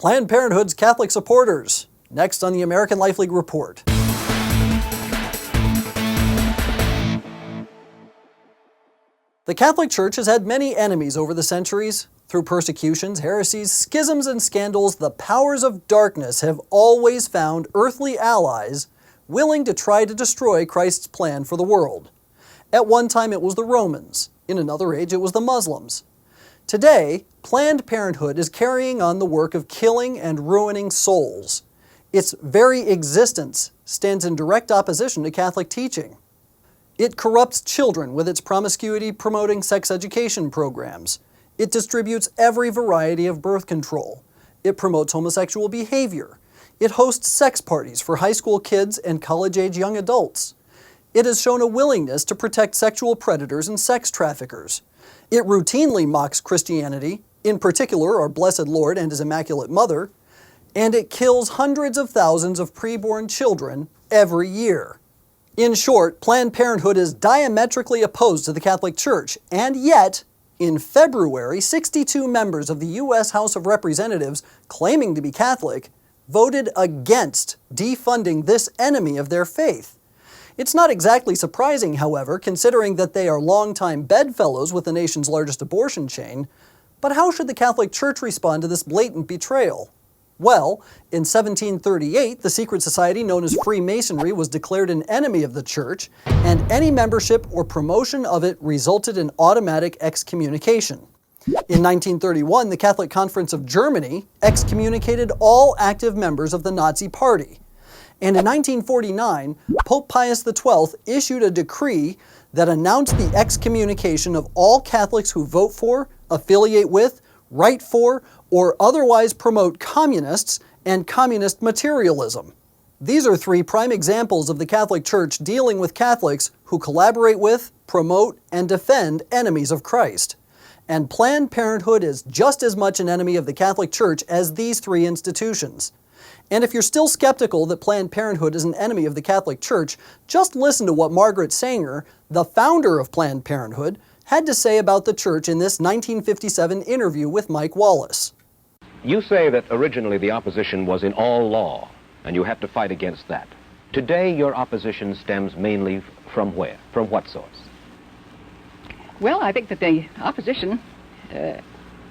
Planned Parenthood's Catholic supporters. Next on the American Life League Report. The Catholic Church has had many enemies over the centuries. Through persecutions, heresies, schisms, and scandals, the powers of darkness have always found earthly allies willing to try to destroy Christ's plan for the world. At one time it was the Romans. In another age it was the Muslims. Today, Planned Parenthood is carrying on the work of killing and ruining souls. Its very existence stands in direct opposition to Catholic teaching. It corrupts children with its promiscuity-promoting sex education programs. It distributes every variety of birth control. It promotes homosexual behavior. It hosts sex parties for high school kids and college-age young adults. It has shown a willingness to protect sexual predators and sex traffickers. It routinely mocks Christianity, in particular our Blessed Lord and His Immaculate Mother, and it kills hundreds of thousands of preborn children every year. In short, Planned Parenthood is diametrically opposed to the Catholic Church, and yet, in February, 62 members of the U.S. House of Representatives, claiming to be Catholic, voted against defunding this enemy of their faith. It's not exactly surprising, however, considering that they are longtime bedfellows with the nation's largest abortion chain. But how should the Catholic Church respond to this blatant betrayal? Well, in 1738, the secret society known as Freemasonry was declared an enemy of the Church, and any membership or promotion of it resulted in automatic excommunication. In 1931, the Catholic Conference of Germany excommunicated all active members of the Nazi Party. And in 1949, Pope Pius XII issued a decree that announced the excommunication of all Catholics who vote for, affiliate with, write for, or otherwise promote communists and communist materialism. These are three prime examples of the Catholic Church dealing with Catholics who collaborate with, promote, and defend enemies of Christ. And Planned Parenthood is just as much an enemy of the Catholic Church as these three institutions. And if you're still skeptical that Planned Parenthood is an enemy of the Catholic Church, just listen to what Margaret Sanger, the founder of Planned Parenthood, had to say about the church in this 1957 interview with Mike Wallace. You say that originally the opposition was in all law, and you have to fight against that. Today your opposition stems mainly from where? From what source? Well, I think that the opposition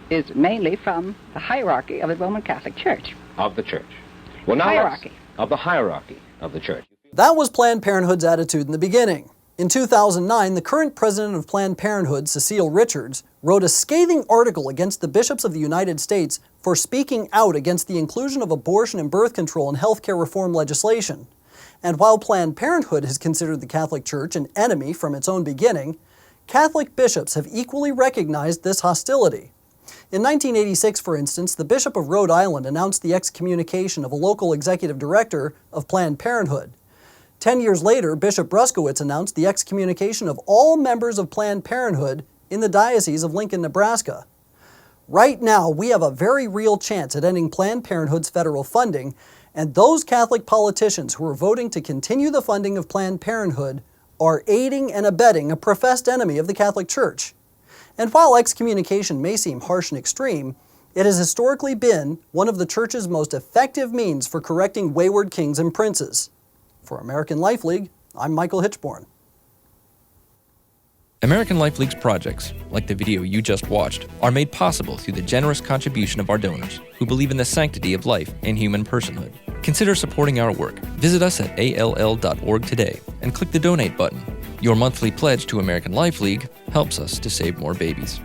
is mainly from the hierarchy of the Roman Catholic Church. Of the Church. Well, now Hierarchy. Of the hierarchy of the Church. That was Planned Parenthood's attitude in the beginning. In 2009, the current president of Planned Parenthood, Cecile Richards, wrote a scathing article against the bishops of the United States for speaking out against the inclusion of abortion and birth control in healthcare reform legislation. And while Planned Parenthood has considered the Catholic Church an enemy from its own beginning, Catholic bishops have equally recognized this hostility. In 1986, for instance, the Bishop of Rhode Island announced the excommunication of a local executive director of Planned Parenthood. 10 years later, Bishop Bruskowitz announced the excommunication of all members of Planned Parenthood in the Diocese of Lincoln, Nebraska. Right now, we have a very real chance at ending Planned Parenthood's federal funding, and those Catholic politicians who are voting to continue the funding of Planned Parenthood are aiding and abetting a professed enemy of the Catholic Church. And while excommunication may seem harsh and extreme, it has historically been one of the Church's most effective means for correcting wayward kings and princes. For American Life League, I'm Michael Hitchborn. American Life League's projects, like the video you just watched, are made possible through the generous contribution of our donors who believe in the sanctity of life and human personhood. Consider supporting our work. Visit us at all.org today and click the donate button. Your monthly pledge to American Life League helps us to save more babies.